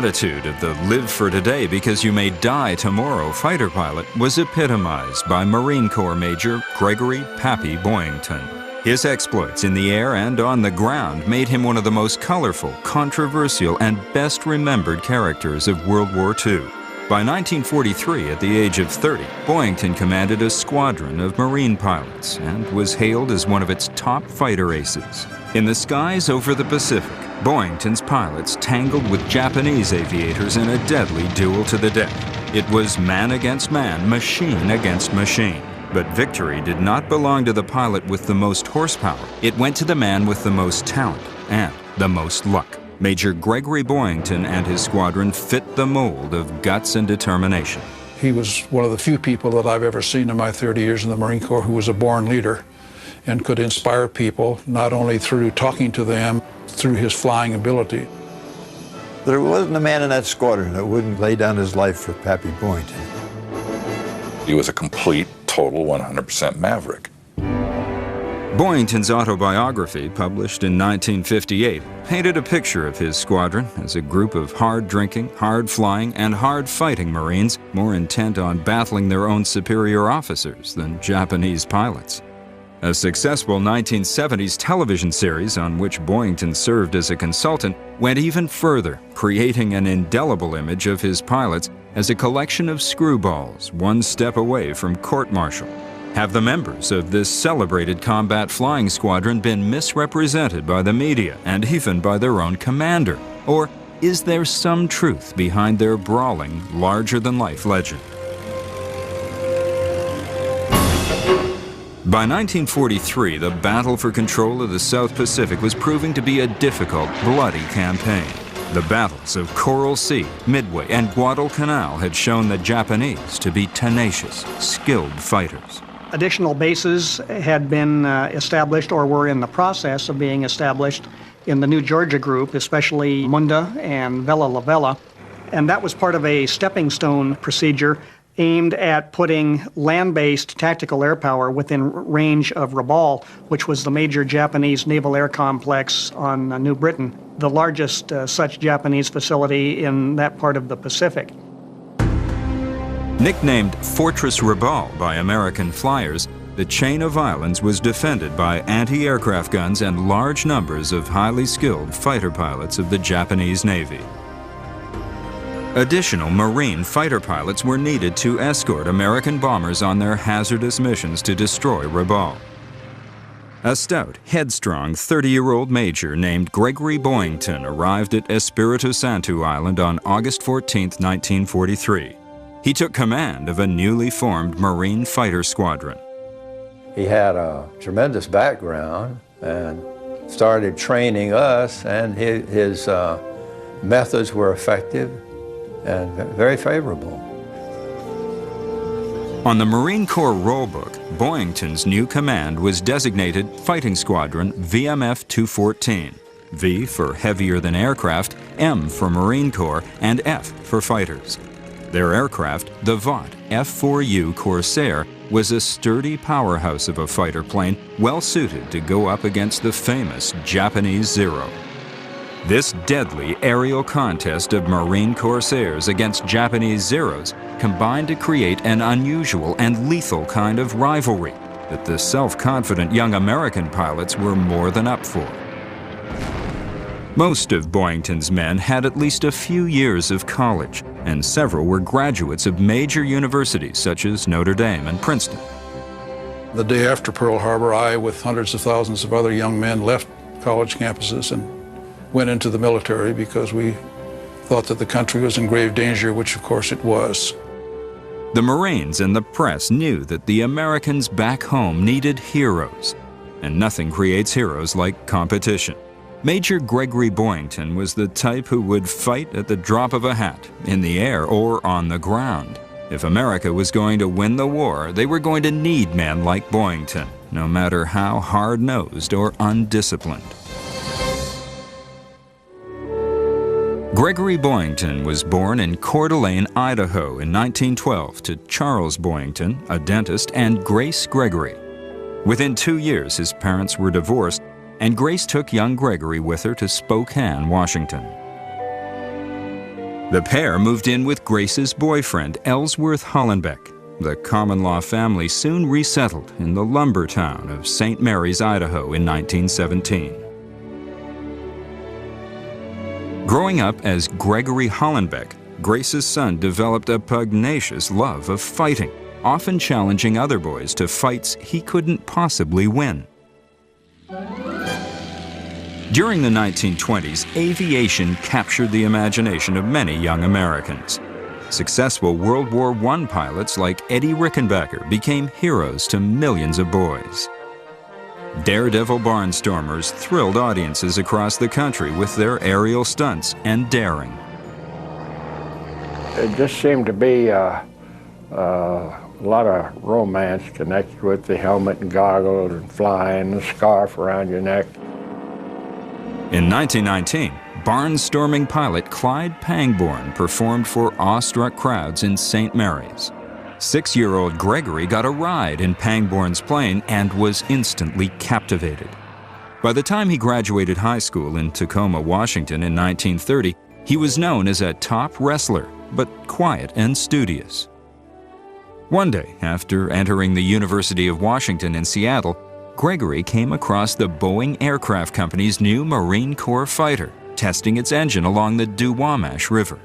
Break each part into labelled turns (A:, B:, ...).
A: attitude of the live for today because you may die tomorrow fighter pilot was epitomized by Marine Corps Major Gregory "Pappy" Boyington. His exploits in the air and on the ground made him one of the most colorful, controversial, and best-remembered characters of World War II. By 1943, at the age of 30, Boyington commanded a squadron of Marine pilots and was hailed as one of its top fighter aces. In the skies over the Pacific, Boyington's pilots tangled with Japanese aviators in a deadly duel to the death. It was man against man, machine against machine. But victory did not belong to the pilot with the most horsepower. It went to the man with the most talent and the most luck. Major Gregory Boyington and his squadron fit the mold of guts and determination.
B: He was one of the few people that I've ever seen in my 30 years in the Marine Corps who was a born leader and could inspire people, not only through talking to them, through his flying ability.
C: There wasn't a man in that squadron that wouldn't lay down his life for Pappy Boyington.
D: He was a complete, total 100% maverick.
A: Boyington's autobiography, published in 1958, painted a picture of his squadron as a group of hard-drinking, hard-flying, and hard-fighting Marines more intent on battling their own superior officers than Japanese pilots. A successful 1970s television series on which Boyington served as a consultant went even further, creating an indelible image of his pilots as a collection of screwballs one step away from court-martial. Have the members of this celebrated combat flying squadron been misrepresented by the media and even by their own commander? Or is there some truth behind their brawling, larger-than-life legend? By 1943, the battle for control of the South Pacific was proving to be a difficult, bloody campaign. The battles of Coral Sea, Midway, and Guadalcanal had shown the Japanese to be tenacious, skilled fighters.
E: Additional bases had been established or were in the process of being established in the New Georgia group, especially Munda and Vella La Vella, and that was part of a stepping stone procedure aimed at putting land-based tactical air power within range of Rabaul, which was the major Japanese naval air complex on New Britain, the largest such Japanese facility in that part of the Pacific.
A: Nicknamed Fortress Rabaul by American flyers, the chain of islands was defended by anti-aircraft guns and large numbers of highly skilled fighter pilots of the Japanese Navy. Additional Marine fighter pilots were needed to escort American bombers on their hazardous missions to destroy Rabaul. A stout, headstrong 30-year-old major named Gregory Boyington arrived at Espiritu Santo Island on August 14, 1943. He took command of a newly formed Marine fighter squadron.
C: He had a tremendous background and started training us, and his methods were effective and very favorable.
A: On the Marine Corps rollbook, Boyington's new command was designated Fighting Squadron VMF 214, V for heavier than aircraft, M for Marine Corps, and F for fighters. Their aircraft, the Vought F-4U Corsair, was a sturdy powerhouse of a fighter plane well suited to go up against the famous Japanese Zero. This deadly aerial contest of Marine Corsairs against Japanese Zeros combined to create an unusual and lethal kind of rivalry that the self-confident young American pilots were more than up for. Most of Boyington's men had at least a few years of college, and several were graduates of major universities such as Notre Dame and Princeton.
B: The day after Pearl Harbor, I, with hundreds of thousands of other young men, left college campuses and went into the military because we thought that the country was in grave danger, which of course it was.
A: The Marines and the press knew that the Americans back home needed heroes, and nothing creates heroes like competition. Major Gregory Boyington was the type who would fight at the drop of a hat, in the air or on the ground. If America was going to win the war, they were going to need men like Boyington, no matter how hard-nosed or undisciplined. Gregory Boyington was born in Coeur d'Alene, Idaho in 1912 to Charles Boyington, a dentist, and Grace Gregory. Within 2 years, his parents were divorced, and Grace took young Gregory with her to Spokane, Washington. The pair moved in with Grace's boyfriend, Ellsworth Hollenbeck. The common-law family soon resettled in the lumber town of St. Mary's, Idaho in 1917. Growing up as Gregory Hollenbeck, Grace's son developed a pugnacious love of fighting, often challenging other boys to fights he couldn't possibly win. During the 1920s, aviation captured the imagination of many young Americans. Successful World War I pilots like Eddie Rickenbacker became heroes to millions of boys. Daredevil barnstormers thrilled audiences across the country with their aerial stunts and daring.
F: It just seemed to be a lot of romance connected with the helmet and goggles and flying, the scarf around your neck.
A: In 1919, barnstorming pilot Clyde Pangborn performed for awestruck crowds in St. Mary's. 6-year-old Gregory got a ride in Pangborn's plane and was instantly captivated. By the time he graduated high school in Tacoma, Washington in 1930, he was known as a top wrestler, but quiet and studious. One day, after entering the University of Washington in Seattle, Gregory came across the Boeing Aircraft Company's new Marine Corps fighter, testing its engine along the Duwamish River.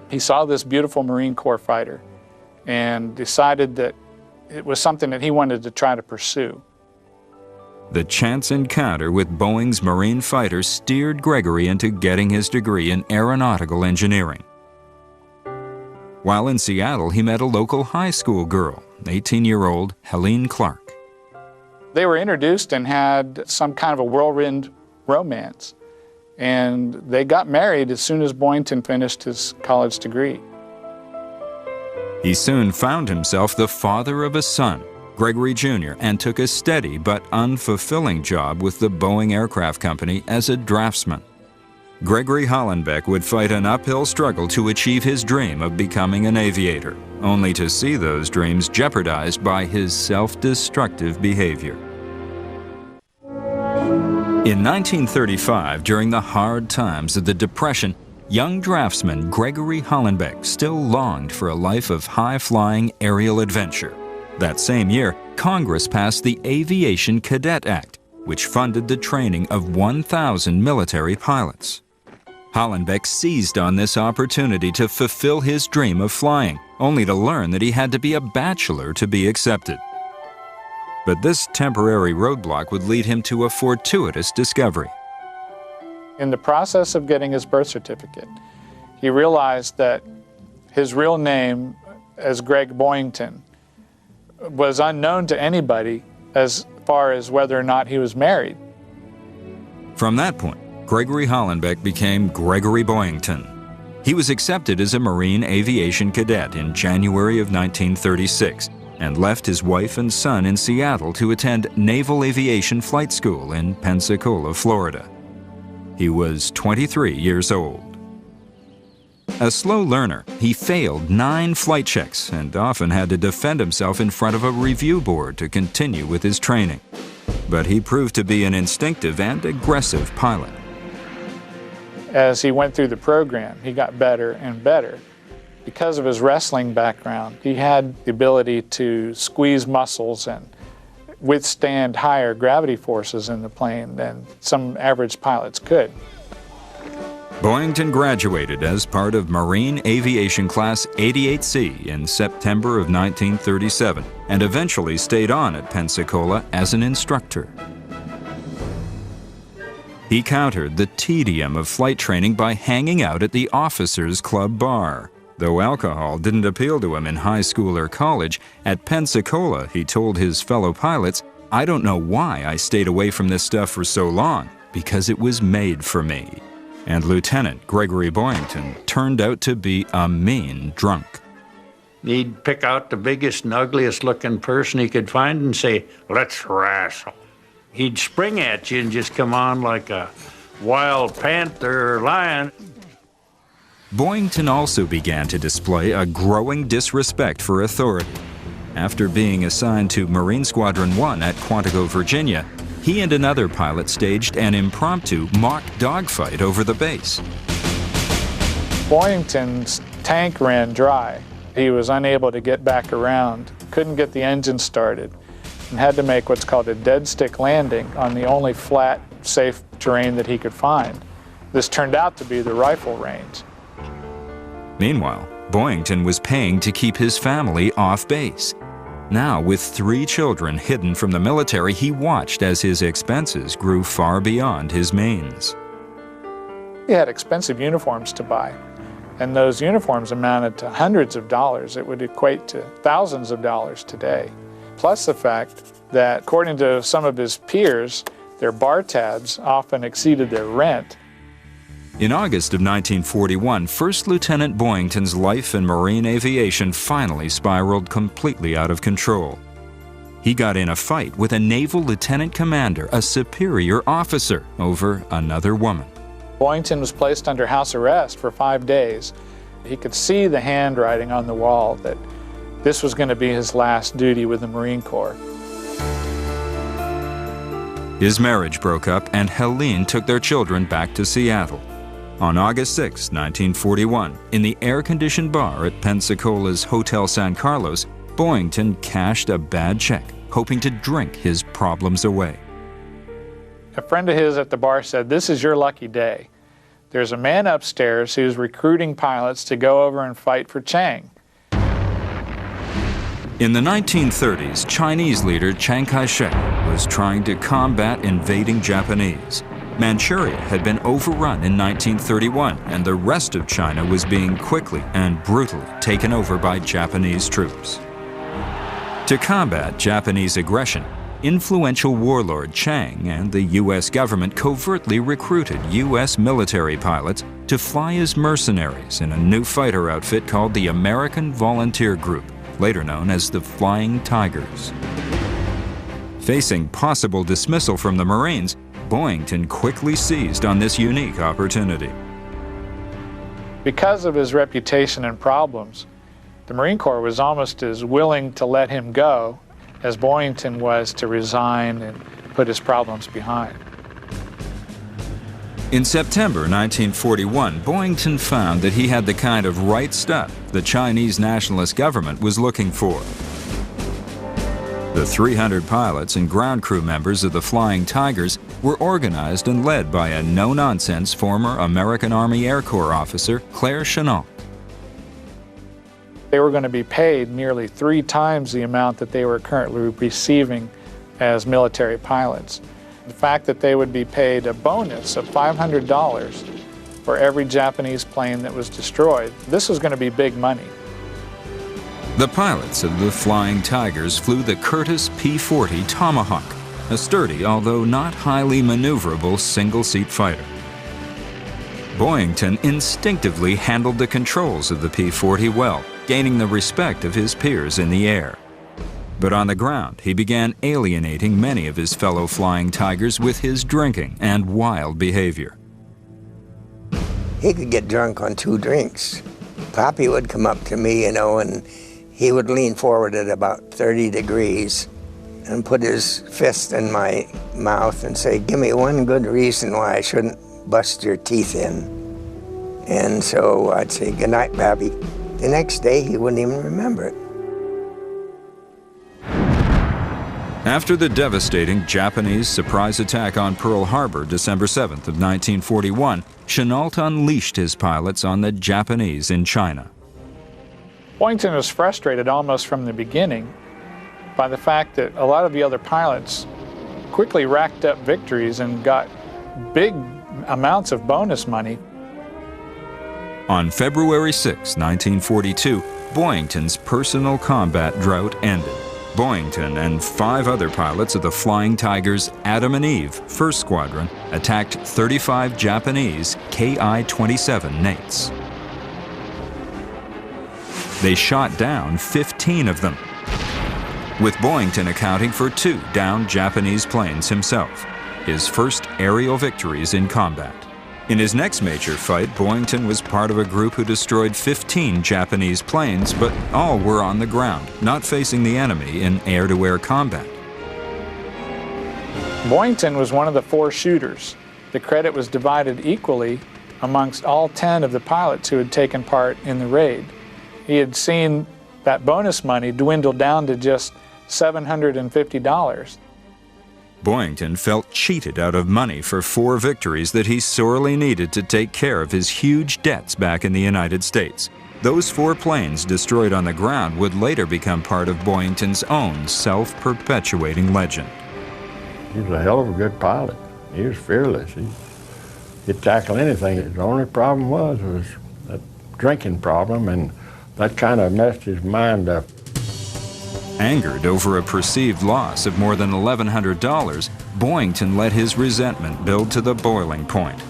G: He saw this beautiful Marine Corps fighter and decided that it was something that he wanted to try to pursue.
A: The chance encounter with Boeing's Marine fighter steered Gregory into getting his degree in aeronautical engineering. While in Seattle, he met a local high school girl, 18-year-old Helene Clark.
G: They were introduced and had some kind of a whirlwind romance, and they got married as soon as Boyington finished his college degree.
A: He soon found himself the father of a son, Gregory Jr., and took a steady but unfulfilling job with the Boeing Aircraft Company as a draftsman. Gregory Hollenbeck would fight an uphill struggle to achieve his dream of becoming an aviator, only to see those dreams jeopardized by his self-destructive behavior. In 1935, during the hard times of the Depression, young draftsman Gregory Hollenbeck still longed for a life of high-flying aerial adventure. That same year, Congress passed the Aviation Cadet Act, which funded the training of 1,000 military pilots. Hollenbeck seized on this opportunity to fulfill his dream of flying, only to learn that he had to be a bachelor to be accepted. But this temporary roadblock would lead him to a fortuitous discovery.
G: In the process of getting his birth certificate, he realized that his real name as Greg Boyington was unknown to anybody as far as whether or not he was married.
A: From that point, Gregory Hollenbeck became Gregory Boyington. He was accepted as a Marine aviation cadet in January of 1936 and left his wife and son in Seattle to attend Naval Aviation Flight School in Pensacola, Florida. He was 23 years old. A slow learner, he failed 9 flight checks and often had to defend himself in front of a review board to continue with his training. But he proved to be an instinctive and aggressive pilot.
G: As he went through the program, he got better and better. Because of his wrestling background, he had the ability to squeeze muscles and withstand higher gravity forces in the plane than some average pilots could.
A: Boyington graduated as part of Marine Aviation Class 88C in September of 1937 and eventually stayed on at Pensacola as an instructor. He countered the tedium of flight training by hanging out at the officers' club bar. Though alcohol didn't appeal to him in high school or college, at Pensacola he told his fellow pilots, "I don't know why I stayed away from this stuff for so long, because it was made for me." And Lieutenant Gregory Boyington turned out to be a mean drunk.
H: He'd pick out the biggest and ugliest looking person he could find and say, "Let's wrestle." He'd spring at you and just come on like a wild panther or lion.
A: Boyington also began to display a growing disrespect for authority. After being assigned to Marine Squadron 1 at Quantico, Virginia, he and another pilot staged an impromptu mock dogfight over the base.
G: Boyington's tank ran dry. He was unable to get back around, couldn't get the engine started, and had to make what's called a dead stick landing on the only flat, safe terrain that he could find. This turned out to be the rifle range.
A: Meanwhile, Boyington was paying to keep his family off base. Now, with 3 children hidden from the military, he watched as his expenses grew far beyond his means.
G: He had expensive uniforms to buy, and those uniforms amounted to hundreds of dollars. It would equate to thousands of dollars today. Plus the fact that, according to some of his peers, their bar tabs often exceeded their rent.
A: In August of 1941, First Lieutenant Boyington's life in Marine aviation finally spiraled completely out of control. He got in a fight with a naval lieutenant commander, a superior officer, over another woman.
G: Boyington was placed under house arrest for 5 days. He could see the handwriting on the wall that this was going to be his last duty with the Marine Corps.
A: His marriage broke up and Helene took their children back to Seattle. On August 6, 1941, in the air-conditioned bar at Pensacola's Hotel San Carlos, Boyington cashed a bad check, hoping to drink his problems away.
G: A friend of his at the bar said, "This is your lucky day. There's a man upstairs who's recruiting pilots to go over and fight for Chiang."
A: In the 1930s, Chinese leader Chiang Kai-shek was trying to combat invading Japanese. Manchuria had been overrun in 1931, and the rest of China was being quickly and brutally taken over by Japanese troops. To combat Japanese aggression, influential warlord Chiang and the U.S. government covertly recruited U.S. military pilots to fly as mercenaries in a new fighter outfit called the American Volunteer Group, later known as the Flying Tigers. Facing possible dismissal from the Marines, Boyington quickly seized on this unique opportunity.
G: Because of his reputation and problems, the Marine Corps was almost as willing to let him go as Boyington was to resign and put his problems behind.
A: In September 1941, Boyington found that he had the kind of right stuff the Chinese nationalist government was looking for. The 300 pilots and ground crew members of the Flying Tigers were organized and led by a no-nonsense former American Army Air Corps officer, Claire Chennault.
G: They were going to be paid nearly 3 times the amount that they were currently receiving as military pilots. The fact that they would be paid a bonus of $500 for every Japanese plane that was destroyed, this was going to be big money.
A: The pilots of the Flying Tigers flew the Curtiss P-40 Tomahawk, a sturdy, although not highly maneuverable, single-seat fighter. Boyington instinctively handled the controls of the P-40 well, gaining the respect of his peers in the air. But on the ground, he began alienating many of his fellow Flying Tigers with his drinking and wild behavior.
I: He could get drunk on 2 drinks. Pappy would come up to me, and he would lean forward at about 30 degrees and put his fist in my mouth and say, "Give me one good reason why I shouldn't bust your teeth in." And so I'd say, "Good night, Pappy." The next day, he wouldn't even remember it.
A: After the devastating Japanese surprise attack on Pearl Harbor, December 7th of 1941, Chennault unleashed his pilots on the Japanese in China.
G: Boyington was frustrated almost from the beginning by the fact that a lot of the other pilots quickly racked up victories and got big amounts of bonus money.
A: On February 6, 1942, Boyington's personal combat drought ended. Boyington and 5 other pilots of the Flying Tigers' Adam and Eve 1st Squadron attacked 35 Japanese Ki-27 Nates. They shot down 15 of them, with Boyington accounting for 2 downed Japanese planes himself, his first aerial victories in combat. In his next major fight, Boyington was part of a group who destroyed 15 Japanese planes, but all were on the ground, not facing the enemy in air-to-air combat.
G: Boyington was one of the 4 shooters. The credit was divided equally amongst all 10 of the pilots who had taken part in the raid. He had seen that bonus money dwindle down to just $750.
A: Boyington felt cheated out of money for 4 victories that he sorely needed to take care of his huge debts back in the United States. Those 4 planes destroyed on the ground would later become part of Boyington's own self-perpetuating legend.
F: He was a hell of a good pilot. He was fearless. He'd tackle anything. His only problem was a drinking problem, and that kind of messed his mind up.
A: Angered over a perceived loss of more than $1,100, Boyington let his resentment build to the boiling point.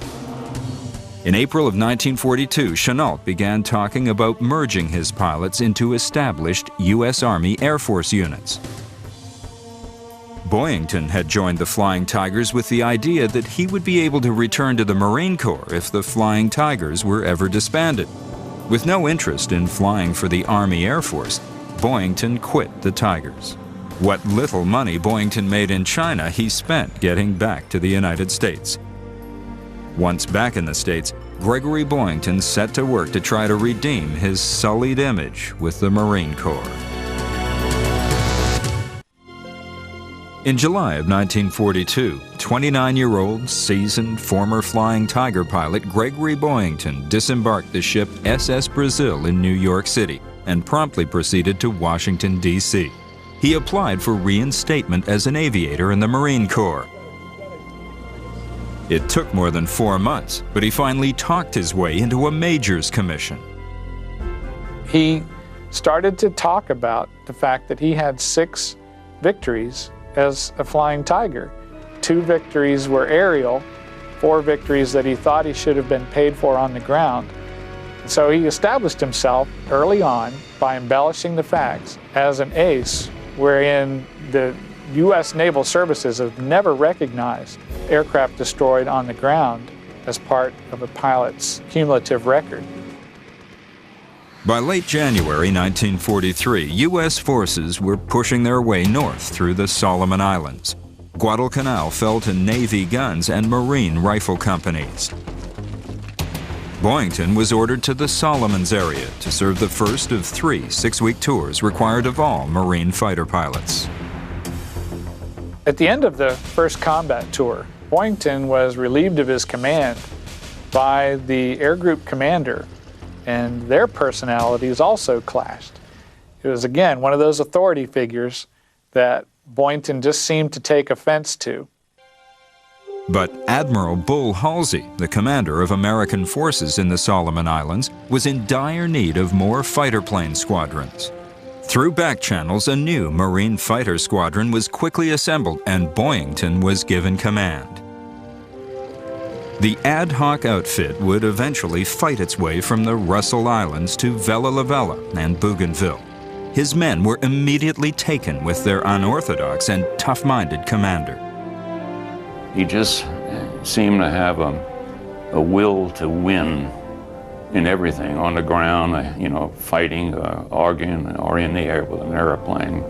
A: In April of 1942, Chenault began talking about merging his pilots into established U.S. Army Air Force units. Boyington had joined the Flying Tigers with the idea that he would be able to return to the Marine Corps if the Flying Tigers were ever disbanded. With no interest in flying for the Army Air Force, Boyington quit the Tigers. What little money Boyington made in China, he spent getting back to the United States. Once back in the States, Gregory Boyington set to work to try to redeem his sullied image with the Marine Corps. In July of 1942, 29-year-old, seasoned, former Flying Tiger pilot Gregory Boyington disembarked the ship SS Brazil in New York City and promptly proceeded to Washington, D.C. He applied for reinstatement as an aviator in the Marine Corps. It took more than 4 months, but he finally talked his way into a major's commission.
G: He started to talk about the fact that he had 6 victories as a Flying Tiger. 2 victories were aerial, 4 victories that he thought he should have been paid for on the ground. So he established himself early on by embellishing the facts as an ace, wherein the U.S. Naval Services have never recognized aircraft destroyed on the ground as part of a pilot's cumulative record.
A: By late January 1943, U.S. forces were pushing their way north through the Solomon Islands. Guadalcanal fell to Navy guns and Marine rifle companies. Boyington was ordered to the Solomons area to serve the first of 3 6-week tours required of all Marine fighter pilots.
G: At the end of the first combat tour, Boyington was relieved of his command by the air group commander, and their personalities also clashed. It was, again, one of those authority figures that Boyington just seemed to take offense to.
A: But Admiral Bull Halsey, the commander of American forces in the Solomon Islands, was in dire need of more fighter plane squadrons. Through back channels, a new Marine fighter squadron was quickly assembled and Boyington was given command. The ad hoc outfit would eventually fight its way from the Russell Islands to Vella La Vella and Bougainville. His men were immediately taken with their unorthodox and tough-minded commander.
J: He just seemed to have a will to win in everything, on the ground, fighting, arguing, or in the air with an airplane.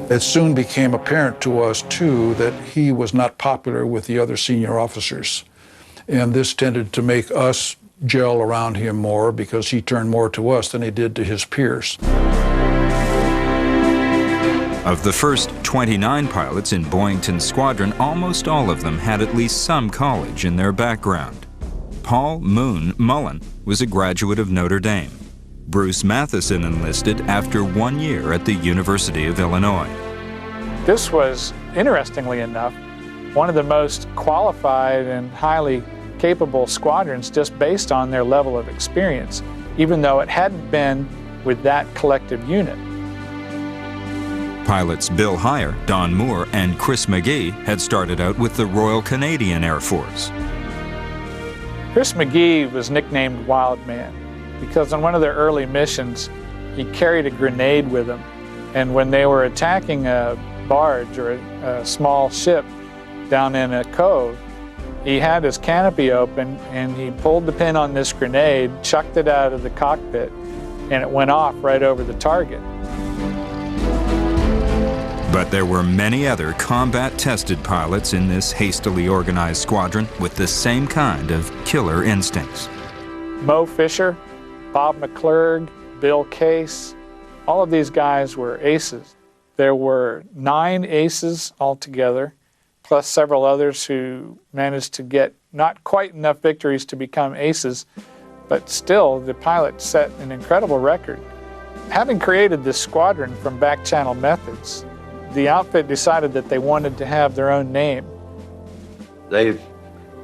B: It soon became apparent to us, too, that he was not popular with the other senior officers. And this tended to make us gel around him more because he turned more to us than he did to his peers.
A: Of the first 29 pilots in Boyington's squadron, almost all of them had at least some college in their background. Paul Moon Mullen was a graduate of Notre Dame. Bruce Matheson enlisted after 1 year at the University of Illinois.
G: This was, interestingly enough, one of the most qualified and highly capable squadrons just based on their level of experience, even though it hadn't been with that collective unit.
A: Pilots Bill Heyer, Don Moore, and Chris McGee had started out with the Royal Canadian Air Force.
G: Chris McGee was nicknamed Wild Man because on one of their early missions, he carried a grenade with him. And when they were attacking a barge or a small ship down in a cove, he had his canopy open and he pulled the pin on this grenade, chucked it out of the cockpit, and it went off right over the target.
A: But there were many other combat-tested pilots in this hastily organized squadron with the same kind of killer instincts.
G: Mo Fisher, Bob McClurg, Bill Case, all of these guys were aces. There were 9 aces altogether, plus several others who managed to get not quite enough victories to become aces, but still the pilot set an incredible record. Having created this squadron from back-channel methods, the outfit decided that they wanted to have their own name.
C: They've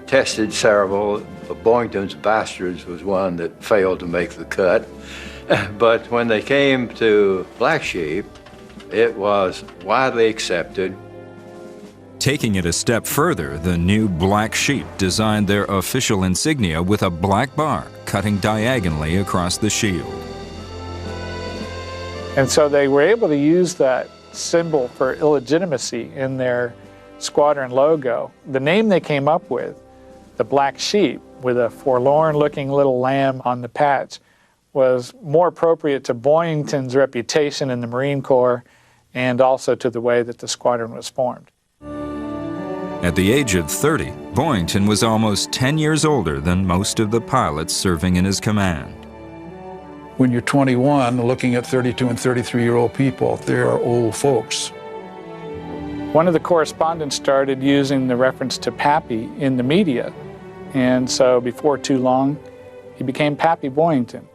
C: tested several. Boyington's Bastards was one that failed to make the cut. But when they came to Black Sheep, it was widely accepted.
A: Taking it a step further, the new Black Sheep designed their official insignia with a black bar cutting diagonally across the shield.
G: And so they were able to use that symbol for illegitimacy in their squadron logo. The name they came up with, the Black Sheep, with a forlorn-looking little lamb on the patch, was more appropriate to Boyington's reputation in the Marine Corps and also to the way that the squadron was formed.
A: At the age of 30, Boyington was almost 10 years older than most of the pilots serving in his command.
B: When you're 21, looking at 32 and 33-year-old people, they're old folks.
G: One of the correspondents started using the reference to Pappy in the media, and so before too long, he became Pappy Boyington.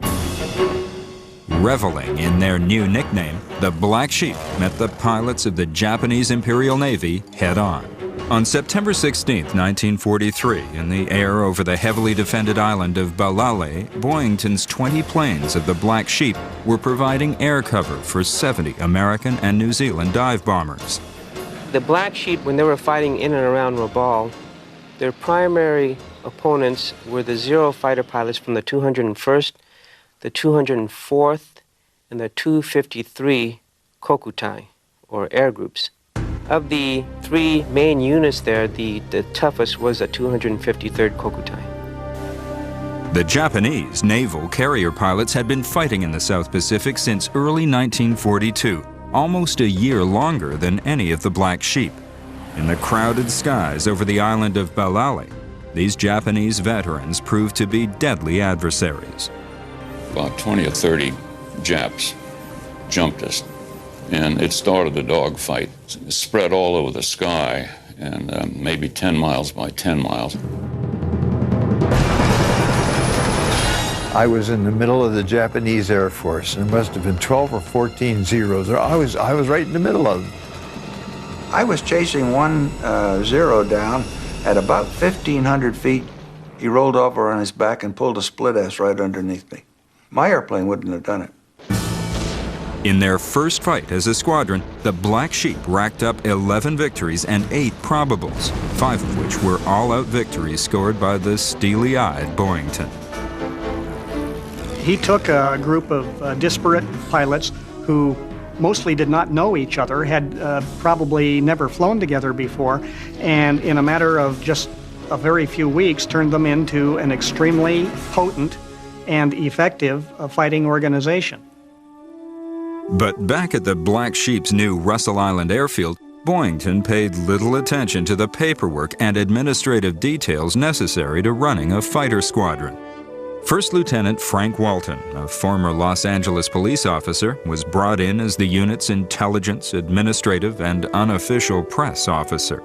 A: Reveling in their new nickname, the Black Sheep met the pilots of the Japanese Imperial Navy head-on. On September 16, 1943, in the air over the heavily defended island of Balale, Boyington's 20 planes of the Black Sheep were providing air cover for 70 American and New Zealand dive bombers.
K: The Black Sheep, when they were fighting in and around Rabaul, their primary opponents were the Zero fighter pilots from the 201st, the 204th, and the 253 Kokutai, or air groups. Of the 3 main units there, the toughest was the 253rd Kokutai.
A: The Japanese naval carrier pilots had been fighting in the South Pacific since early 1942, almost a year longer than any of the Black Sheep. In the crowded skies over the island of Balale, these Japanese veterans proved to be deadly adversaries.
J: About 20 or 30 Japs jumped us, and it started a dogfight. It spread all over the sky, and maybe 10 miles by 10 miles.
L: I was in the middle of the Japanese Air Force. There must have been 12 or 14 Zeros. I was right in the middle of them.
M: I was chasing one Zero down at about 1,500 feet. He rolled over on his back and pulled a split ass right underneath me. My airplane wouldn't have done it.
A: In their first fight as a squadron, the Black Sheep racked up 11 victories and 8 probables, 5 of which were all-out victories scored by the steely-eyed Boyington.
E: He took a group of disparate pilots who mostly did not know each other, had probably never flown together before, and in a matter of just a very few weeks turned them into an extremely potent and effective fighting organization.
A: But back at the Black Sheep's new Russell Island airfield, Boyington paid little attention to the paperwork and administrative details necessary to running a fighter squadron. First Lieutenant Frank Walton, a former Los Angeles police officer, was brought in as the unit's intelligence, administrative, and unofficial press officer.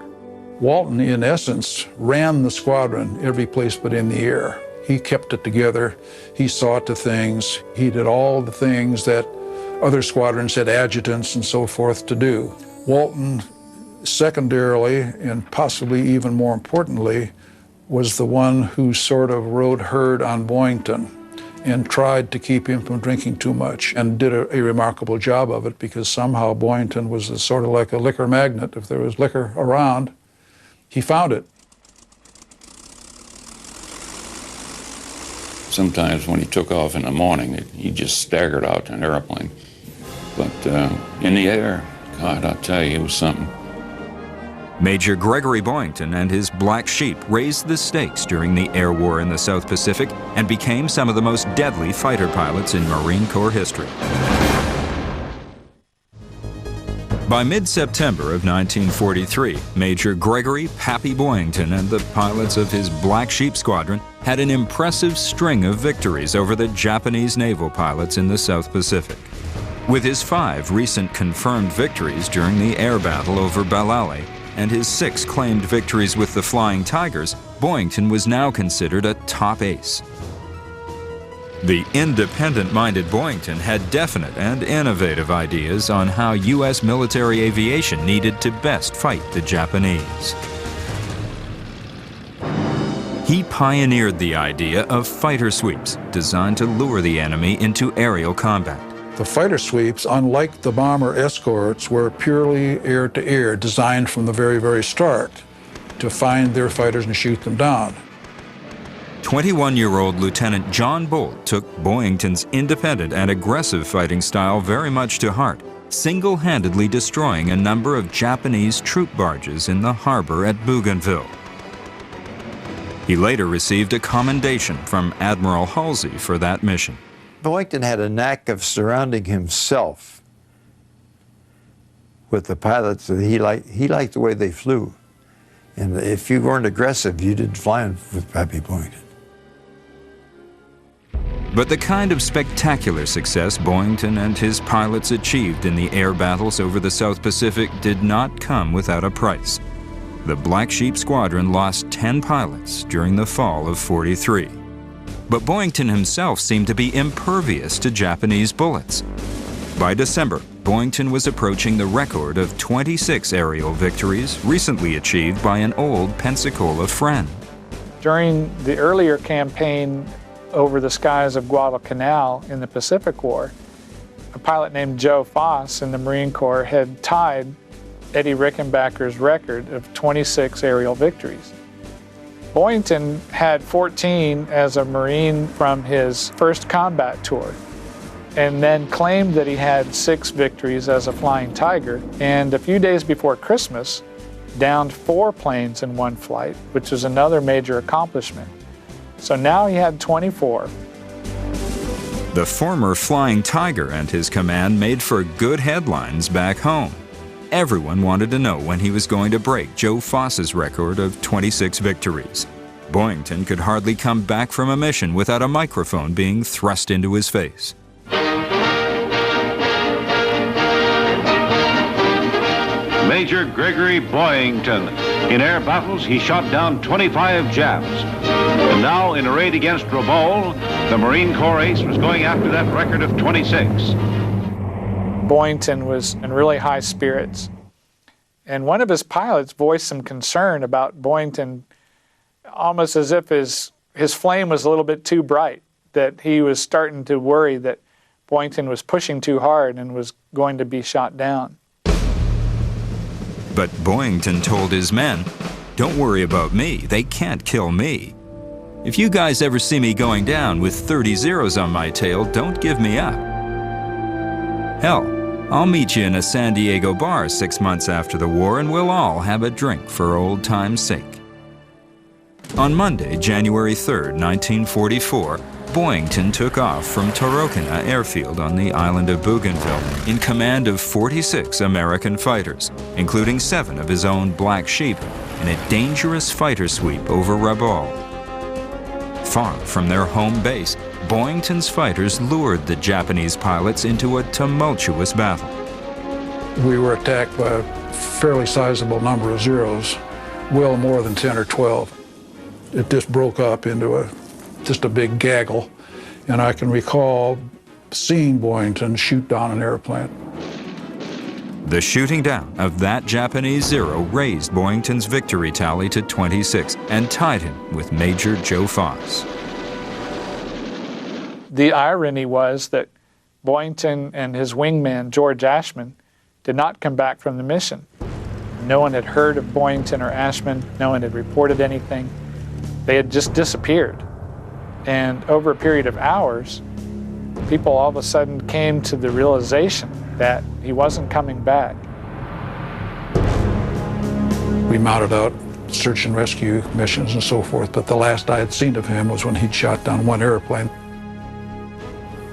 B: Walton, in essence, ran the squadron every place but in the air. He kept it together. He saw to things. He did all the things that other squadrons had adjutants and so forth to do. Walton, secondarily, and possibly even more importantly, was the one who sort of rode herd on Boyington and tried to keep him from drinking too much, and did a remarkable job of it, because somehow Boyington was sort of like a liquor magnet. If there was liquor around, he found it.
J: Sometimes when he took off in the morning, he just staggered out to an airplane. But in the air, God, I'll tell you, it was something.
A: Major Gregory Boyington and his Black Sheep raised the stakes during the air war in the South Pacific and became some of the most deadly fighter pilots in Marine Corps history. By mid-September of 1943, Major Gregory Pappy Boyington and the pilots of his Black Sheep Squadron had an impressive string of victories over the Japanese naval pilots in the South Pacific. With his 5 recent confirmed victories during the air battle over Balale and his 6 claimed victories with the Flying Tigers, Boyington was now considered a top ace. The independent-minded Boyington had definite and innovative ideas on how U.S. military aviation needed to best fight the Japanese. He pioneered the idea of fighter sweeps designed to lure the enemy into aerial combat.
B: The fighter sweeps, unlike the bomber escorts, were purely air-to-air, designed from the very, very start to find their fighters and shoot them down.
A: 21-year-old Lieutenant John Bolt took Boyington's independent and aggressive fighting style very much to heart, single-handedly destroying a number of Japanese troop barges in the harbor at Bougainville. He later received a commendation from Admiral Halsey for that mission.
L: Boyington had a knack of surrounding himself with the pilots that he liked the way they flew. And if you weren't aggressive, you didn't fly with Pappy Boyington.
A: But the kind of spectacular success Boyington and his pilots achieved in the air battles over the South Pacific did not come without a price. The Black Sheep Squadron lost 10 pilots during the fall of '43. But Boyington himself seemed to be impervious to Japanese bullets. By December, Boyington was approaching the record of 26 aerial victories recently achieved by an old Pensacola friend.
G: During the earlier campaign over the skies of Guadalcanal in the Pacific War, a pilot named Joe Foss in the Marine Corps had tied Eddie Rickenbacker's record of 26 aerial victories. Boyington had 14 as a Marine from his first combat tour, and then claimed that he had 6 victories as a Flying Tiger, and a few days before Christmas, downed 4 planes in one flight, which was another major accomplishment. So now he had 24.
A: The former Flying Tiger and his command made for good headlines back home. Everyone wanted to know when he was going to break Joe Foss's record of 26 victories. Boyington could hardly come back from a mission without a microphone being thrust into his face.
N: Major Gregory Boyington. In air battles, he shot down 25 Japs. And now, in a raid against Rabaul, the Marine Corps ace was going after that record of 26.
G: Boyington was in really high spirits. And one of his pilots voiced some concern about Boyington, almost as if his flame was a little bit too bright, that he was starting to worry that Boyington was pushing too hard and was going to be shot down.
A: But Boyington told his men, "Don't worry about me, they can't kill me. If you guys ever see me going down with 30 zeros on my tail, don't give me up. Hell, I'll meet you in a San Diego bar 6 months after the war and we'll all have a drink for old time's sake." On Monday, January 3rd, 1944, Boyington took off from Torokina Airfield on the island of Bougainville in command of 46 American fighters, including 7 of his own Black Sheep, in a dangerous fighter sweep over Rabaul. Far from their home base, Boyington's fighters lured the Japanese pilots into a tumultuous battle.
B: We were attacked by a fairly sizable number of Zeros, well more than 10 or 12. It just broke up into just a big gaggle, and I can recall seeing Boyington shoot down an airplane.
A: The shooting down of that Japanese Zero raised Boyington's victory tally to 26 and tied him with Major Joe Foss.
G: The irony was that Boyington and his wingman, George Ashman, did not come back from the mission. No one had heard of Boyington or Ashman. No one had reported anything. They had just disappeared. And over a period of hours, people all of a sudden came to the realization that he wasn't coming back.
B: We mounted out search and rescue missions and so forth, but the last I had seen of him was when he'd shot down one airplane.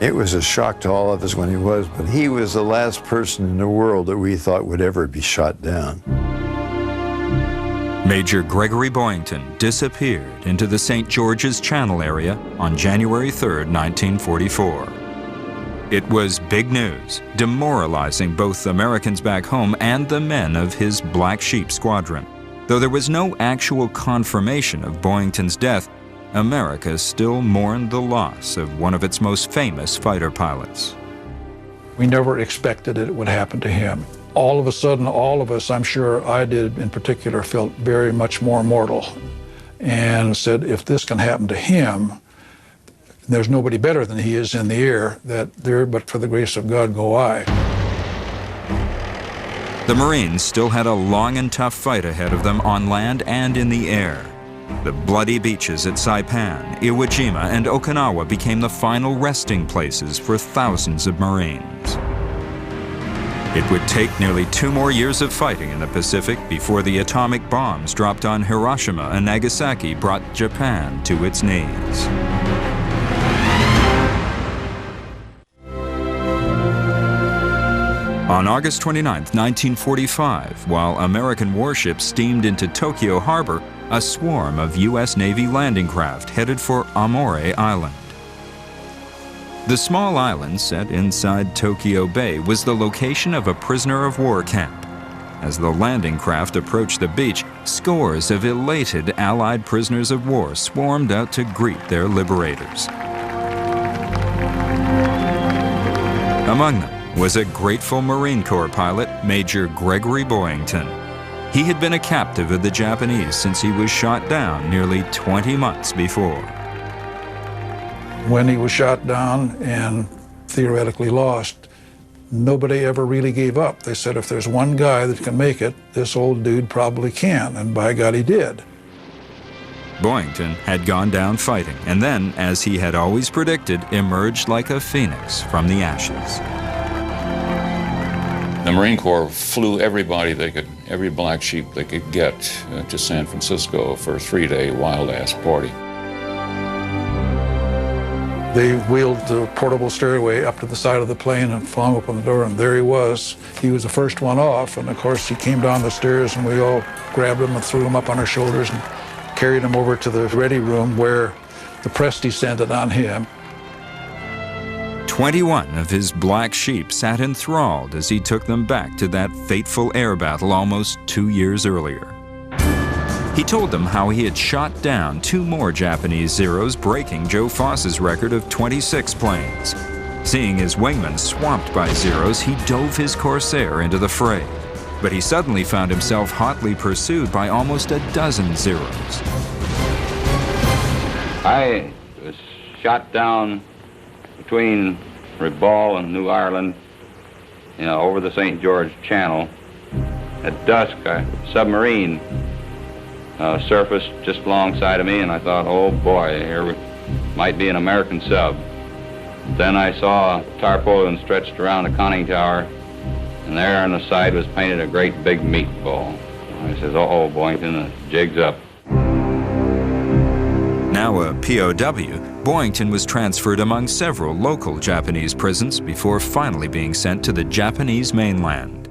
L: It was a shock to all of us when he was, but he was the last person in the world that we thought would ever be shot down.
A: Major Gregory Boyington disappeared into the St. George's Channel area on January 3, 1944. It was big news, demoralizing both Americans back home and the men of his Black Sheep Squadron. Though there was no actual confirmation of Boyington's death, America still mourned the loss of one of its most famous fighter pilots.
B: We never expected it would happen to him. All of a sudden, all of us, I'm sure I did in particular, felt very much more mortal and said, if this can happen to him, there's nobody better than he is in the air, that there, but for the grace of God, go I.
A: The Marines still had a long and tough fight ahead of them on land and in the air. The bloody beaches at Saipan, Iwo Jima, and Okinawa became the final resting places for thousands of Marines. It would take nearly 2 more years of fighting in the Pacific before the atomic bombs dropped on Hiroshima and Nagasaki brought Japan to its knees. On August 29, 1945, while American warships steamed into Tokyo Harbor, a swarm of U.S. Navy landing craft headed for Amore Island. The small island set inside Tokyo Bay was the location of a prisoner of war camp. As the landing craft approached the beach, scores of elated Allied prisoners of war swarmed out to greet their liberators. Among them was a grateful Marine Corps pilot, Major Gregory Boyington. He had been a captive of the Japanese since he was shot down nearly 20 months before.
B: When he was shot down and theoretically lost, nobody ever really gave up. They said, if there's one guy that can make it, this old dude probably can, and by God, he did.
A: Boyington had gone down fighting, and then, as he had always predicted, emerged like a phoenix from the ashes.
J: The Marine Corps flew everybody they could, every black sheep they could get to San Francisco for a 3-day wild-ass party.
B: They wheeled the portable stairway up to the side of the plane and flung open the door, and there he was. He was the first one off, and of course he came down the stairs, and we all grabbed him and threw him up on our shoulders and carried him over to the ready room where the press descended on him.
A: 21 of his black sheep sat enthralled as he took them back to that fateful air battle almost 2 years earlier. He told them how he had shot down 2 more Japanese Zeros, breaking Joe Foss's record of 26 planes. Seeing his wingmen swamped by Zeros, he dove his Corsair into the fray. But he suddenly found himself hotly pursued by almost a dozen Zeros.
O: I was shot down between Rabaul and New Ireland, over the St. George Channel. At dusk, a submarine surfaced just alongside of me, and I thought, oh boy, here might be an American sub. Then I saw a tarpaulin stretched around the conning tower, and there on the side was painted a great big meatball. I says, uh-oh, Boyington, the jig's up.
A: Now a POW, Boyington was transferred among several local Japanese prisons before finally being sent to the Japanese mainland.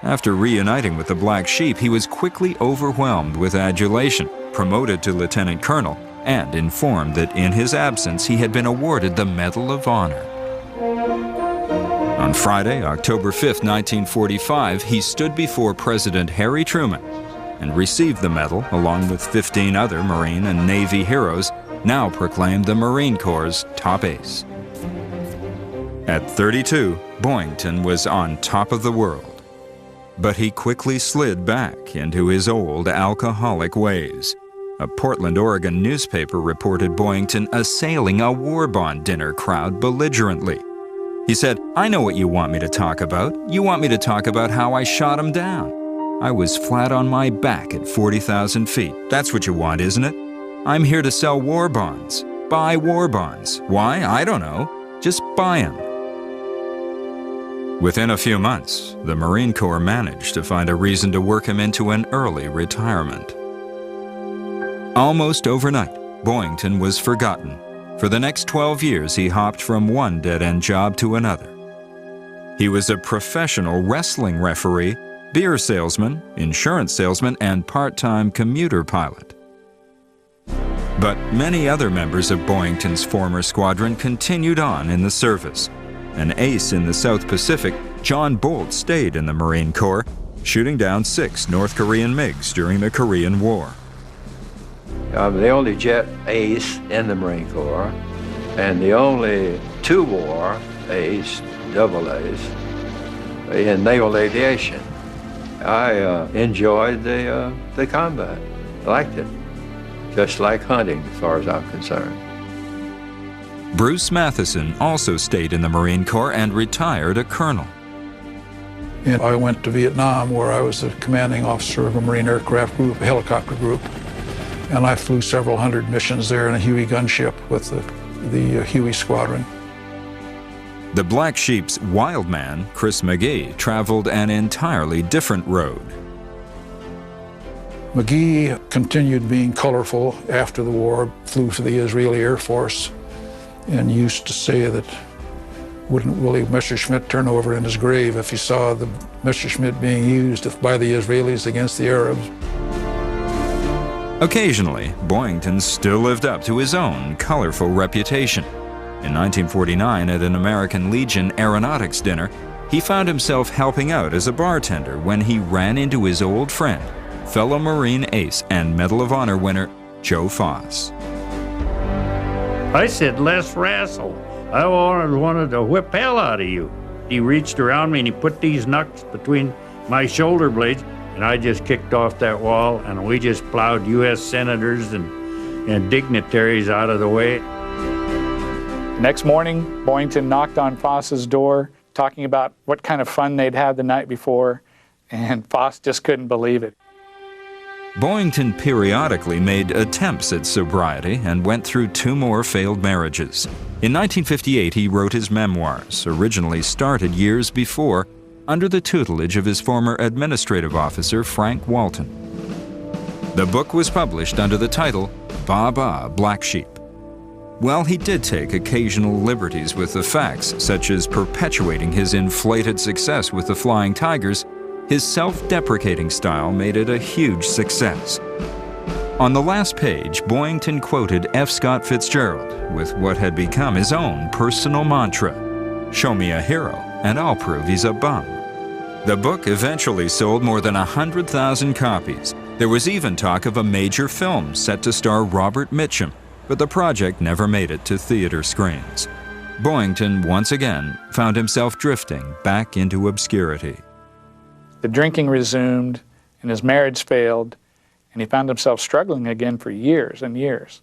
A: After reuniting with the Black Sheep, he was quickly overwhelmed with adulation, promoted to lieutenant colonel, and informed that in his absence he had been awarded the Medal of Honor. On Friday, October 5, 1945, he stood before President Harry Truman and received the medal along with 15 other Marine and Navy heroes, now proclaimed the Marine Corps' top ace. At 32, Boyington was on top of the world. But he quickly slid back into his old alcoholic ways. A Portland, Oregon newspaper reported Boyington assailing a war bond dinner crowd belligerently. He said, "I know what you want me to talk about. You want me to talk about how I shot him down. I was flat on my back at 40,000 feet. That's what you want, isn't it? I'm here to sell war bonds. Buy war bonds. Why? I don't know. Just buy them." Within a few months, the Marine Corps managed to find a reason to work him into an early retirement. Almost overnight, Boyington was forgotten. For the next 12 years, he hopped from one dead-end job to another. He was a professional wrestling referee, beer salesman, insurance salesman, and part-time commuter pilot. But many other members of Boyington's former squadron continued on in the service. An ace in the South Pacific, John Bolt stayed in the Marine Corps, shooting down 6 North Korean MiGs during the Korean War.
C: I'm the only jet ace in the Marine Corps, and the only two-war ace, double ace, in naval aviation. I enjoyed the combat, liked it, just like hunting as far as I'm concerned.
A: Bruce Matheson also stayed in the Marine Corps and retired a colonel.
B: And I went to Vietnam, where I was the commanding officer of a Marine aircraft group, a helicopter group. And I flew several hundred missions there in a Huey gunship with the Huey Squadron.
A: The Black Sheep's wild man, Chris McGee, traveled an entirely different road.
B: McGee continued being colorful after the war, flew for the Israeli Air Force, and used to say that wouldn't Willie Messerschmitt turn over in his grave if he saw the Messerschmitt being used by the Israelis against the Arabs.
A: Occasionally, Boyington still lived up to his own colorful reputation. In 1949, at an American Legion aeronautics dinner, he found himself helping out as a bartender when he ran into his old friend, fellow Marine ace and Medal of Honor winner, Joe Foss.
H: I said, "Let's wrestle. I wanted to whip hell out of you." He reached around me and he put these knucks between my shoulder blades, and I just kicked off that wall, and we just plowed U.S. senators and dignitaries out of the way.
G: Next morning, Boyington knocked on Foss's door, talking about what kind of fun they'd had the night before, and Foss just couldn't believe it.
A: Boyington periodically made attempts at sobriety and went through 2 more failed marriages. In 1958, he wrote his memoirs, originally started years before, under the tutelage of his former administrative officer, Frank Walton. The book was published under the title, Ba Ba, Black Sheep. While he did take occasional liberties with the facts, such as perpetuating his inflated success with the Flying Tigers, his self-deprecating style made it a huge success. On the last page, Boyington quoted F. Scott Fitzgerald with what had become his own personal mantra, "Show me a hero, and I'll prove he's a bum." The book eventually sold more than 100,000 copies. There was even talk of a major film set to star Robert Mitchum, but the project never made it to theater screens. Boyington once again found himself drifting back into obscurity.
G: The drinking resumed, and his marriage failed, and he found himself struggling again for years and years.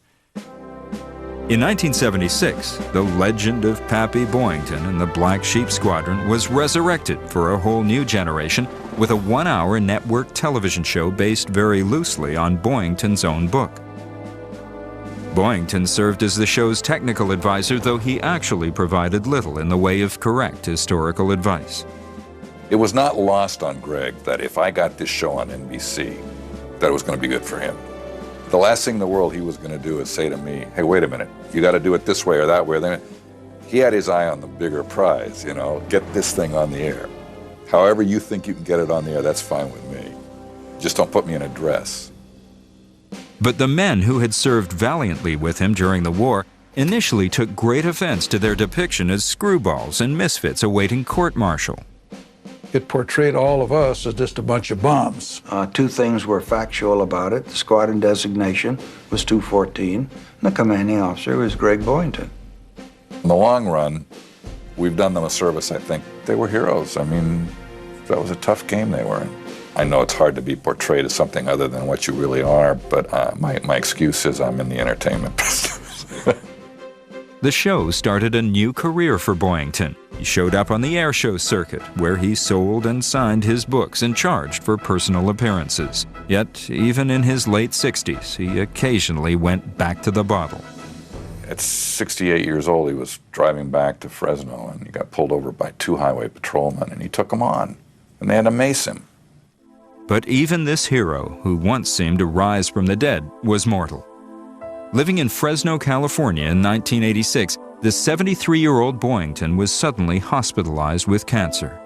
A: In 1976, the legend of Pappy Boyington and the Black Sheep Squadron was resurrected for a whole new generation with a 1-hour network television show based very loosely on Boyington's own book. Boyington served as the show's technical advisor, though he actually provided little in the way of correct historical advice.
D: It was not lost on Greg that if I got this show on NBC, that it was going to be good for him. The last thing in the world he was going to do is say to me, "Hey, wait a minute, you got to do it this way or that way." Then he had his eye on the bigger prize, you know, get this thing on the air. However you think you can get it on the air, that's fine with me. Just don't put me in a dress.
A: But the men who had served valiantly with him during the war initially took great offense to their depiction as screwballs and misfits awaiting court-martial.
B: It portrayed all of us as just a bunch of bums.
M: 2 things were factual about it. The squadron designation was 214, and the commanding officer was Greg Boyington.
D: In the long run, we've done them a service, I think. They were heroes. I mean, that was a tough game they were in. I know it's hard to be portrayed as something other than what you really are, but my excuse is I'm in the entertainment business.
A: The show started a new career for Boyington. He showed up on the air show circuit, where he sold and signed his books and charged for personal appearances. Yet, even in his late 60s, he occasionally went back to the bottle.
D: At 68 years old, he was driving back to Fresno, and he got pulled over by 2 highway patrolmen, and he took them on, and they had to mace him.
A: But even this hero, who once seemed to rise from the dead, was mortal. Living in Fresno, California in 1986, the 73-year-old Boyington was suddenly hospitalized with cancer.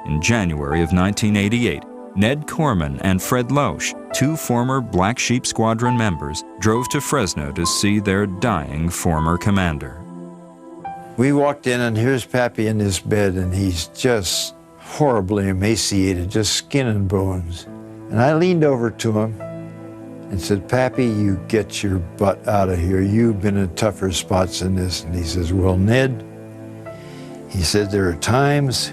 A: In January of 1988, Ned Corman and Fred Loesch, two former Black Sheep Squadron members, drove to Fresno to see their dying former commander.
L: We walked in, and here's Pappy in his bed, and he's just horribly emaciated, just skin and bones. And I leaned over to him and said, "Pappy, you get your butt out of here. You've been in tougher spots than this." And he says, "Well, Ned," he said, "there are times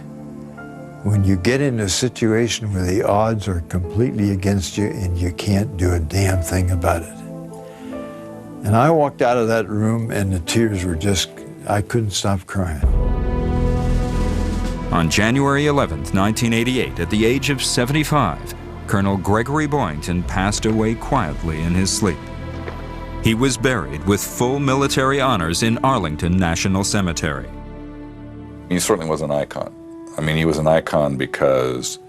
L: when you get in a situation where the odds are completely against you and you can't do a damn thing about it." And I walked out of that room, and the tears were just, I couldn't stop crying.
A: On January 11th, 1988, at the age of 75, Colonel Gregory Boyington passed away quietly in his sleep. He was buried with full military honors in Arlington National Cemetery.
D: He certainly was an icon. I mean, he was an icon because,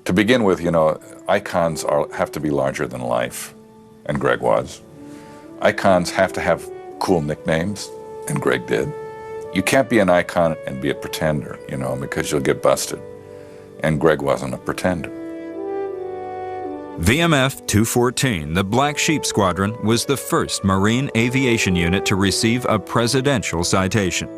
D: to begin with, you know, icons have to be larger than life, and Greg was. Icons have to have cool nicknames, and Greg did. You can't be an icon and be a pretender, you know, because you'll get busted. And Greg wasn't a pretender.
A: VMF 214, the Black Sheep Squadron, was the first Marine aviation unit to receive a presidential citation.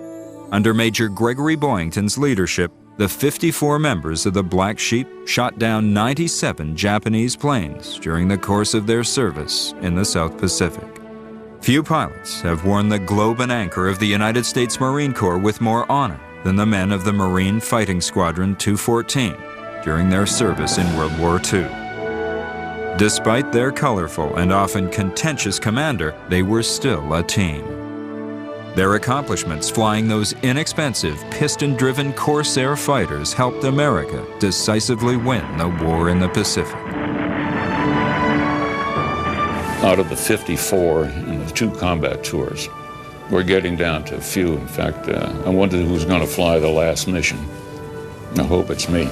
A: Under Major Gregory Boyington's leadership, the 54 members of the Black Sheep shot down 97 Japanese planes during the course of their service in the South Pacific. Few pilots have worn the globe and anchor of the United States Marine Corps with more honor than the men of the Marine Fighting Squadron 214 during their service in World War II. Despite their colorful and often contentious commander, they were still a team. Their accomplishments flying those inexpensive, piston-driven Corsair fighters helped America decisively win the war in the Pacific.
J: Out of the 54 in the 2 combat tours, we're getting down to a few. In fact, I wondered who's going to fly the last mission. I hope it's me.